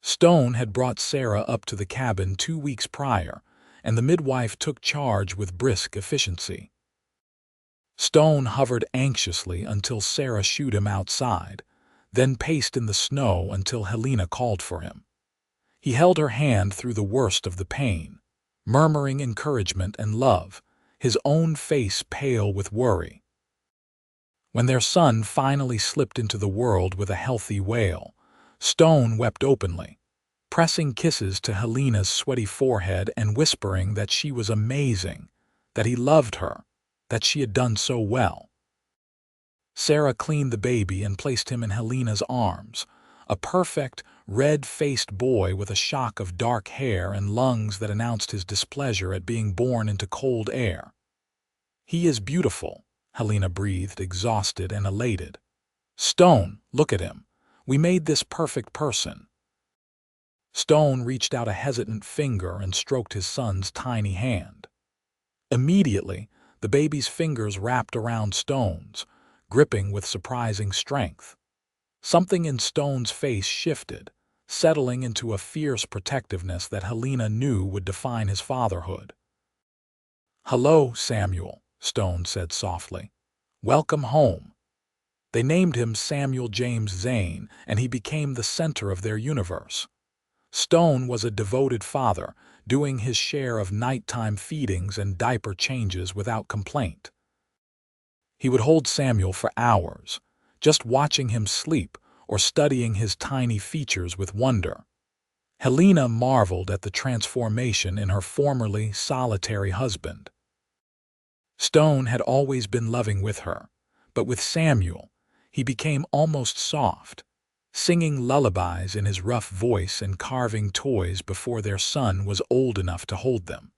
Stone had brought Sarah up to the cabin 2 weeks prior, and the midwife took charge with brisk efficiency. Stone hovered anxiously until Sarah shooed him outside, then paced in the snow until Helena called for him. He held her hand through the worst of the pain, murmuring encouragement and love, his own face pale with worry. When their son finally slipped into the world with a healthy wail, Stone wept openly, pressing kisses to Helena's sweaty forehead and whispering that she was amazing, that he loved her, that she had done so well. Sarah cleaned the baby and placed him in Helena's arms, a perfect, red-faced boy with a shock of dark hair and lungs that announced his displeasure at being born into cold air. "He is beautiful," Helena breathed, exhausted and elated. "Stone, look at him. We made this perfect person." Stone reached out a hesitant finger and stroked his son's tiny hand. Immediately, the baby's fingers wrapped around Stone's, gripping with surprising strength. Something in Stone's face shifted, settling into a fierce protectiveness that Helena knew would define his fatherhood. "Hello, Samuel," Stone said softly. "Welcome home." They named him Samuel James Zane, and he became the center of their universe. Stone was a devoted father, doing his share of nighttime feedings and diaper changes without complaint. He would hold Samuel for hours, just watching him sleep or studying his tiny features with wonder. Helena marveled at the transformation in her formerly solitary husband. Stone had always been loving with her, but with Samuel, he became almost soft, singing lullabies in his rough voice and carving toys before their son was old enough to hold them.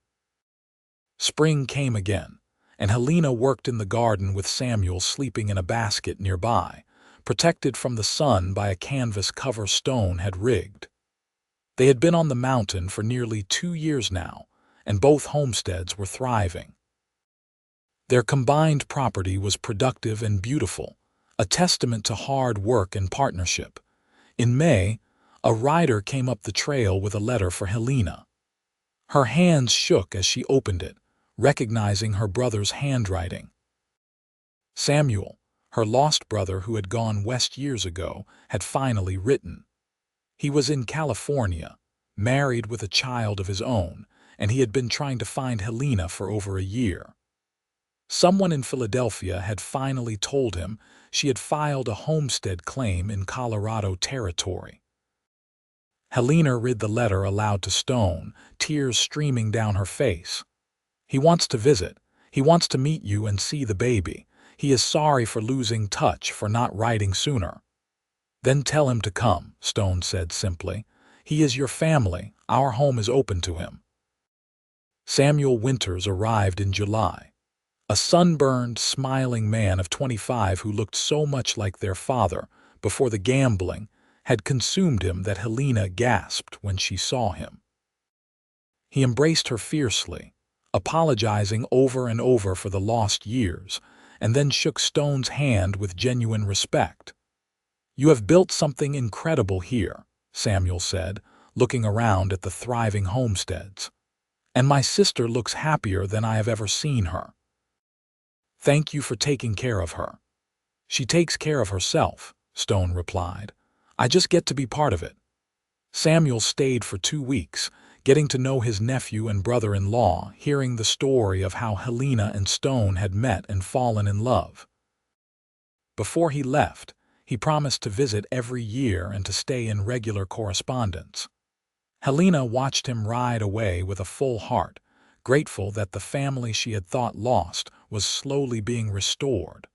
Spring came again, and Helena worked in the garden with Samuel sleeping in a basket nearby, protected from the sun by a canvas cover Stone had rigged. They had been on the mountain for nearly 2 years now, and both homesteads were thriving. Their combined property was productive and beautiful, a testament to hard work and partnership. In May, a rider came up the trail with a letter for Helena. Her hands shook as she opened it, recognizing her brother's handwriting. Samuel, her lost brother who had gone west years ago, had finally written. He was in California, married with a child of his own, and he had been trying to find Helena for over a year. Someone in Philadelphia had finally told him she had filed a homestead claim in Colorado territory. Helena read the letter aloud to Stone, tears streaming down her face. "He wants to visit. He wants to meet you and see the baby. He is sorry for losing touch, for not writing sooner." "Then tell him to come," Stone said simply. "He is your family. Our home is open to him." Samuel Winters arrived in July. A sunburned, smiling man of 25 who looked so much like their father before the gambling had consumed him that Helena gasped when she saw him. He embraced her fiercely, apologizing over and over for the lost years, and then shook Stone's hand with genuine respect. "You have built something incredible here," Samuel said, looking around at the thriving homesteads. "And my sister looks happier than I have ever seen her." "Thank you for taking care of her." "She takes care of herself," Stone replied. "I just get to be part of it." Samuel stayed for 2 weeks, getting to know his nephew and brother-in-law, hearing the story of how Helena and Stone had met and fallen in love. Before he left, he promised to visit every year and to stay in regular correspondence. Helena watched him ride away with a full heart, grateful that the family she had thought lost was slowly being restored.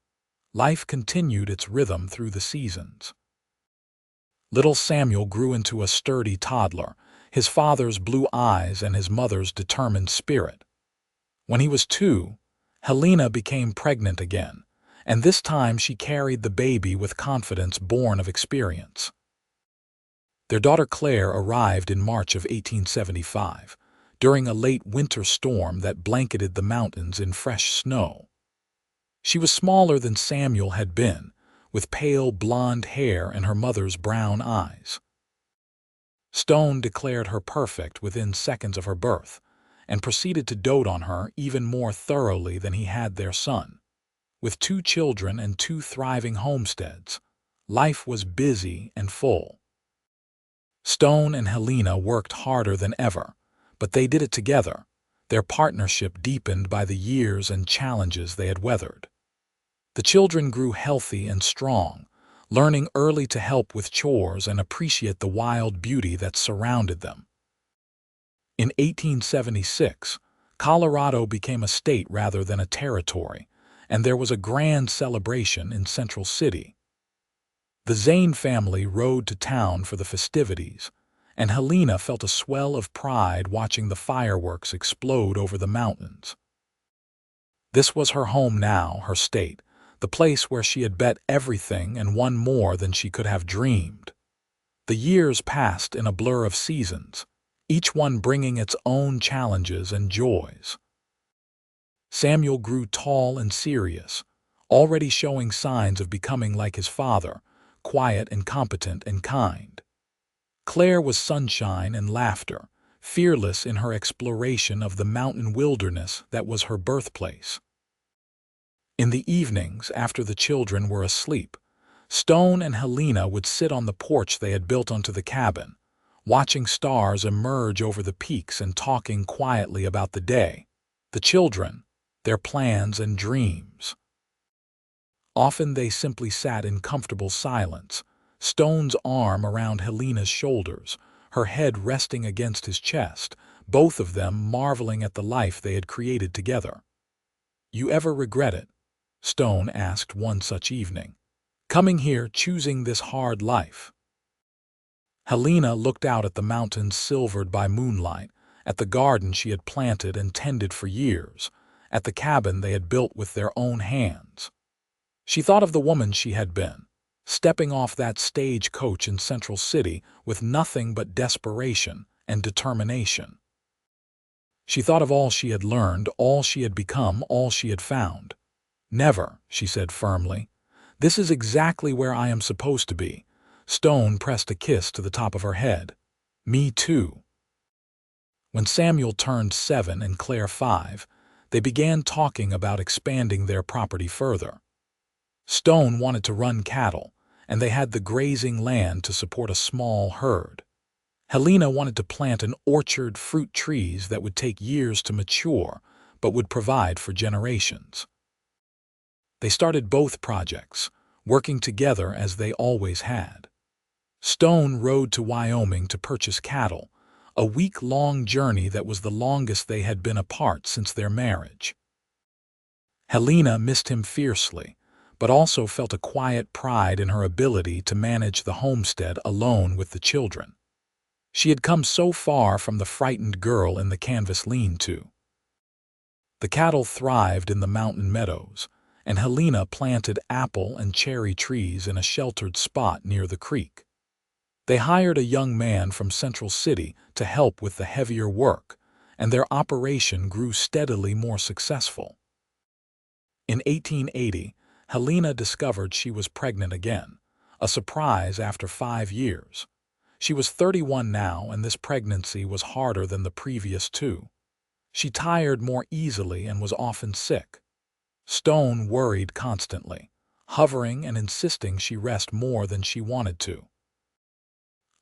Life continued its rhythm through the seasons. Little Samuel grew into a sturdy toddler, his father's blue eyes and his mother's determined spirit. When he was 2, Helena became pregnant again, and this time she carried the baby with confidence born of experience. Their daughter Claire arrived in March of 1875, during a late winter storm that blanketed the mountains in fresh snow. She was smaller than Samuel had been, with pale blonde hair and her mother's brown eyes. Stone declared her perfect within seconds of her birth, and proceeded to dote on her even more thoroughly than he had their son. With 2 children and 2 thriving homesteads, life was busy and full. Stone and Helena worked harder than ever, but they did it together, their partnership deepened by the years and challenges they had weathered. The children grew healthy and strong, learning early to help with chores and appreciate the wild beauty that surrounded them. In 1876, Colorado became a state rather than a territory, and there was a grand celebration in Central City. The Zane family rode to town for the festivities, and Helena felt a swell of pride watching the fireworks explode over the mountains. This was her home now, her state, the place where she had bet everything and won more than she could have dreamed. The years passed in a blur of seasons, each one bringing its own challenges and joys. Samuel grew tall and serious, already showing signs of becoming like his father, quiet and competent and kind. Claire was sunshine and laughter, fearless in her exploration of the mountain wilderness that was her birthplace. In the evenings, after the children were asleep, Stone and Helena would sit on the porch they had built onto the cabin, watching stars emerge over the peaks and talking quietly about the day, the children, their plans and dreams. Often they simply sat in comfortable silence, Stone's arm around Helena's shoulders, her head resting against his chest, both of them marveling at the life they had created together. "You ever regret it?" Stone asked one such evening. "Coming here, choosing this hard life?" Helena looked out at the mountains silvered by moonlight, at the garden she had planted and tended for years, at the cabin they had built with their own hands. She thought of the woman she had been, stepping off that stagecoach in Central City with nothing but desperation and determination. She thought of all she had learned, all she had become, all she had found. "Never," she said firmly. "This is exactly where I am supposed to be." Stone pressed a kiss to the top of her head. "Me too." When Samuel turned 7 and Claire 5, they began talking about expanding their property further. Stone wanted to run cattle, and they had the grazing land to support a small herd. Helena wanted to plant an orchard, fruit trees that would take years to mature, but would provide for generations. They started both projects, working together as they always had. Stone rode to Wyoming to purchase cattle, a week-long journey that was the longest they had been apart since their marriage. Helena missed him fiercely, but also felt a quiet pride in her ability to manage the homestead alone with the children. She had come so far from the frightened girl in the canvas lean-to. The cattle thrived in the mountain meadows, and Helena planted apple and cherry trees in a sheltered spot near the creek. They hired a young man from Central City to help with the heavier work, and their operation grew steadily more successful. In 1880, Helena discovered she was pregnant again, a surprise after 5 years. She was 31 now, and this pregnancy was harder than the previous 2. She tired more easily and was often sick. Stone worried constantly, hovering and insisting she rest more than she wanted to.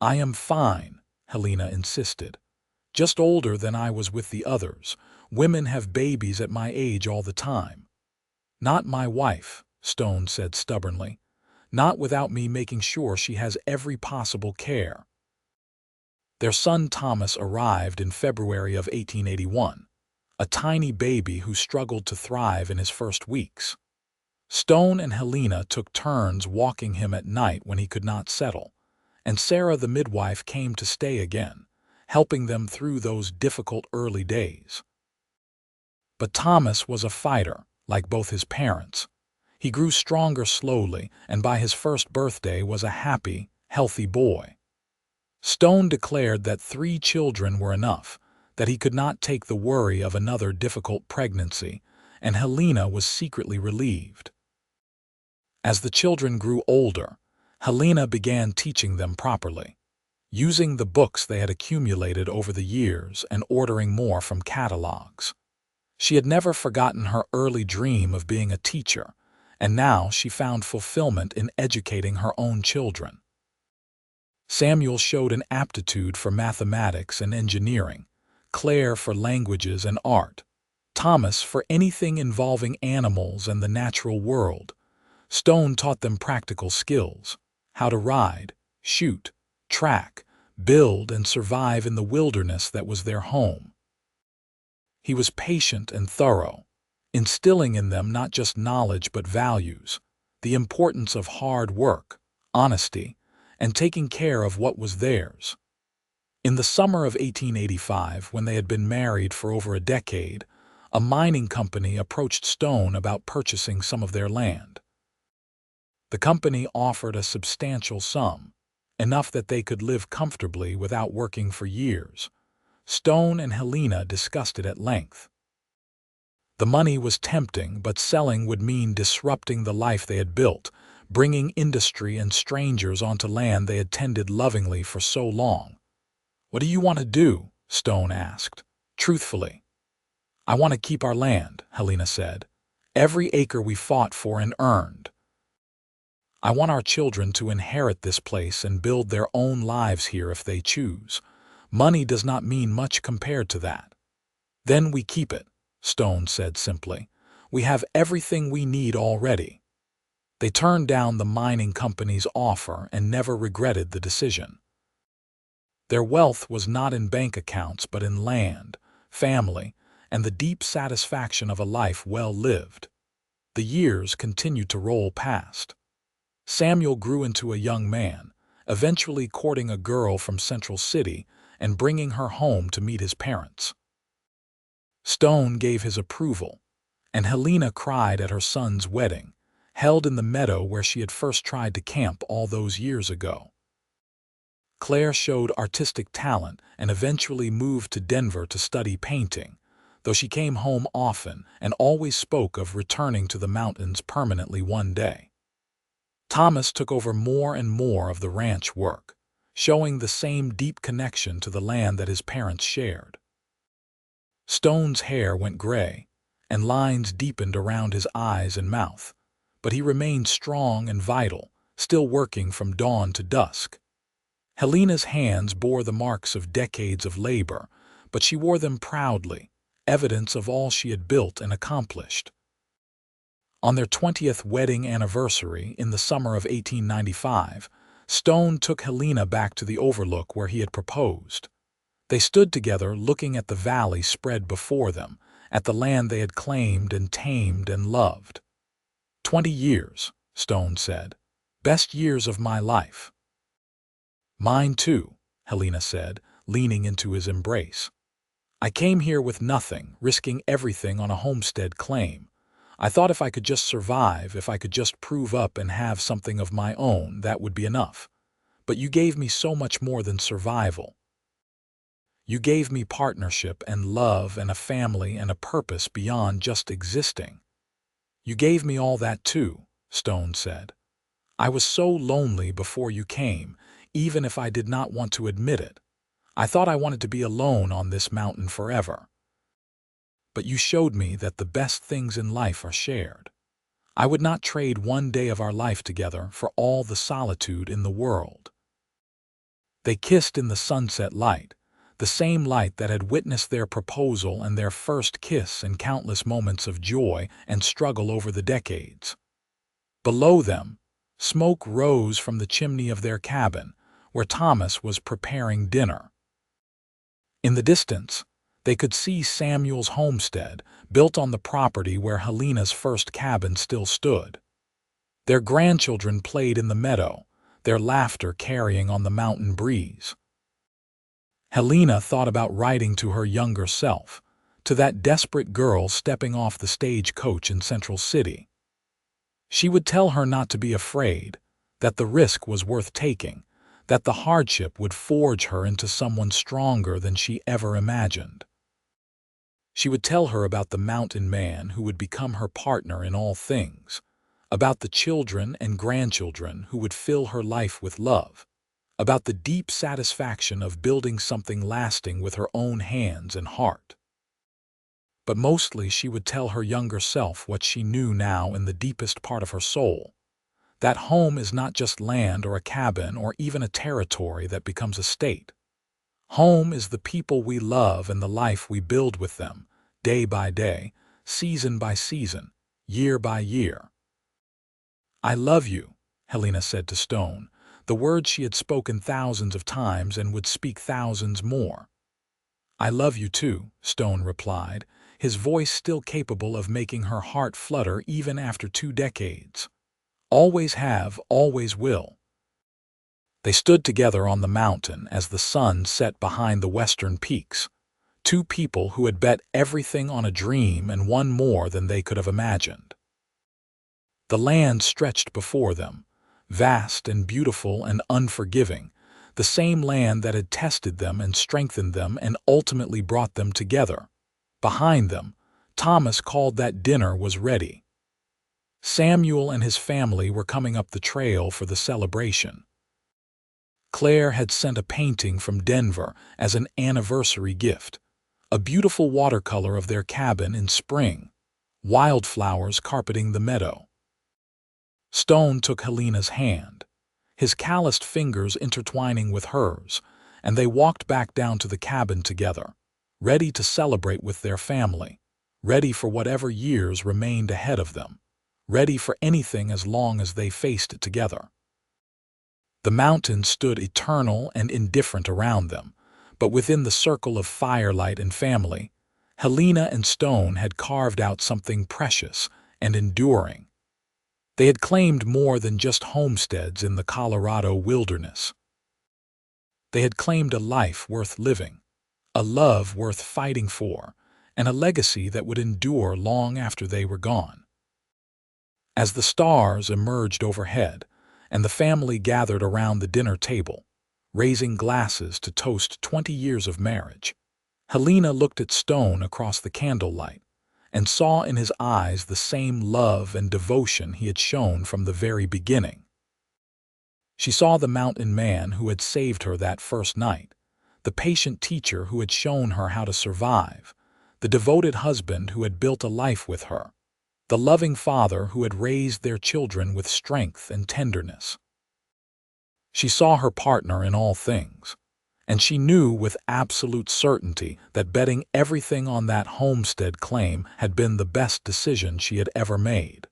"I am fine," Helena insisted. "Just older than I was with the others. Women have babies at my age all the time." "Not my wife," Stone said stubbornly. "Not without me making sure she has every possible care." Their son Thomas arrived in February of 1881, a tiny baby who struggled to thrive in his first weeks. Stone and Helena took turns walking him at night when he could not settle, and Sarah the midwife came to stay again, helping them through those difficult early days. But Thomas was a fighter, like both his parents. He grew stronger slowly, and by his first birthday was a happy, healthy boy. Stone declared that 3 children were enough, that he could not take the worry of another difficult pregnancy, and Helena was secretly relieved. As the children grew older, Helena began teaching them properly, using the books they had accumulated over the years and ordering more from catalogs. She had never forgotten her early dream of being a teacher, and now she found fulfillment in educating her own children. Samuel showed an aptitude for mathematics and engineering, Claire for languages and art, Thomas for anything involving animals and the natural world. Stone taught them practical skills, how to ride, shoot, track, build, and survive in the wilderness that was their home. He was patient and thorough, instilling in them not just knowledge but values, the importance of hard work, honesty, and taking care of what was theirs. In the summer of 1885, when they had been married for over a decade, a mining company approached Stone about purchasing some of their land. The company offered a substantial sum, enough that they could live comfortably without working for years. Stone and Helena discussed it at length. The money was tempting, but selling would mean disrupting the life they had built, bringing industry and strangers onto land they had tended lovingly for so long. "What do you want to do?" Stone asked, truthfully. "I want to keep our land," Helena said, Every acre we fought for and earned. I want our children to inherit this place and build their own lives here if they choose. Money does not mean much compared to that. Then we keep it, Stone said simply. We have everything we need already. They turned down the mining company's offer and never regretted the decision. Their wealth was not in bank accounts but in land, family, and the deep satisfaction of a life well lived. The years continued to roll past. Samuel grew into a young man, eventually courting a girl from Central City and bringing her home to meet his parents. Stone gave his approval, and Helena cried at her son's wedding, held in the meadow where she had first tried to camp all those years ago. Claire showed artistic talent and eventually moved to Denver to study painting, though she came home often and always spoke of returning to the mountains permanently one day. Thomas took over more and more of the ranch work, showing the same deep connection to the land that his parents shared. Stone's hair went gray, and lines deepened around his eyes and mouth, but he remained strong and vital, still working from dawn to dusk. Helena's hands bore the marks of decades of labor, but she wore them proudly, evidence of all she had built and accomplished. On their 20th wedding anniversary in the summer of 1895, Stone took Helena back to the overlook where he had proposed. They stood together looking at the valley spread before them, at the land they had claimed and tamed and loved. 20 years, Stone said. Best years of my life. Mine too, Helena said, leaning into his embrace. I came here with nothing, risking everything on a homestead claim. I thought if I could just survive, if I could just prove up and have something of my own, that would be enough. But you gave me so much more than survival. You gave me partnership and love and a family and a purpose beyond just existing. You gave me all that too, Stone said. I was so lonely before you came, even if I did not want to admit it. I thought I wanted to be alone on this mountain forever. But you showed me that the best things in life are shared. I would not trade one day of our life together for all the solitude in the world. They kissed in the sunset light, the same light that had witnessed their proposal and their first kiss and countless moments of joy and struggle over the decades. Below them, smoke rose from the chimney of their cabin, where Thomas was preparing dinner. In the distance, they could see Samuel's homestead, built on the property where Helena's first cabin still stood. Their grandchildren played in the meadow, their laughter carrying on the mountain breeze. Helena thought about writing to her younger self, to that desperate girl stepping off the stagecoach in Central City. She would tell her not to be afraid, that the risk was worth taking, that the hardship would forge her into someone stronger than she ever imagined. She would tell her about the mountain man who would become her partner in all things, about the children and grandchildren who would fill her life with love, about the deep satisfaction of building something lasting with her own hands and heart. But mostly she would tell her younger self what she knew now in the deepest part of her soul, that home is not just land or a cabin or even a territory that becomes a state. Home is the people we love and the life we build with them, day by day, season by season, year by year. I love you, Helena said to Stone, the words she had spoken thousands of times and would speak thousands more. I love you too, Stone replied, his voice still capable of making her heart flutter even after 2 decades. Always have, always will. They stood together on the mountain as the sun set behind the western peaks, 2 people who had bet everything on a dream and won more than they could have imagined. The land stretched before them, vast and beautiful and unforgiving, the same land that had tested them and strengthened them and ultimately brought them together. Behind them, Thomas called that dinner was ready. Samuel and his family were coming up the trail for the celebration. Claire had sent a painting from Denver as an anniversary gift, a beautiful watercolor of their cabin in spring, wildflowers carpeting the meadow. Stone took Helena's hand, his calloused fingers intertwining with hers, and they walked back down to the cabin together, ready to celebrate with their family, ready for whatever years remained ahead of them, ready for anything as long as they faced it together. The mountains stood eternal and indifferent around them, but within the circle of firelight and family, Helena and Stone had carved out something precious and enduring. They had claimed more than just homesteads in the Colorado wilderness. They had claimed a life worth living, a love worth fighting for, and a legacy that would endure long after they were gone. As the stars emerged overhead, and the family gathered around the dinner table, raising glasses to toast 20 years of marriage, Helena looked at Stone across the candlelight and saw in his eyes the same love and devotion he had shown from the very beginning. She saw the mountain man who had saved her that first night, the patient teacher who had shown her how to survive, the devoted husband who had built a life with her, the loving father who had raised their children with strength and tenderness. She saw her partner in all things, and she knew with absolute certainty that betting everything on that homestead claim had been the best decision she had ever made.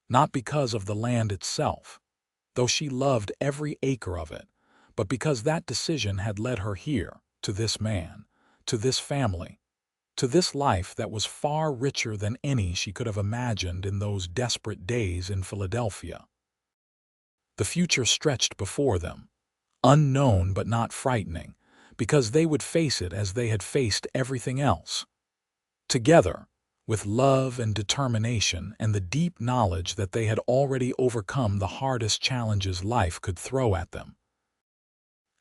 Not because of the land itself, though she loved every acre of it, but because that decision had led her here, to this man, to this family, to this life that was far richer than any she could have imagined in those desperate days in Philadelphia. The future stretched before them, unknown but not frightening, because they would face it as they had faced everything else. Together, with love and determination and the deep knowledge that they had already overcome the hardest challenges life could throw at them.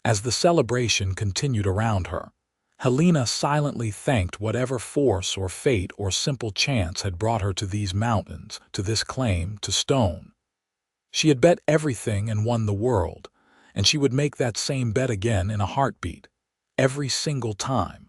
As the celebration continued around her, Helena silently thanked whatever force or fate or simple chance had brought her to these mountains, to this claim, to Stone. She had bet everything and won the world, and she would make that same bet again in a heartbeat, every single time.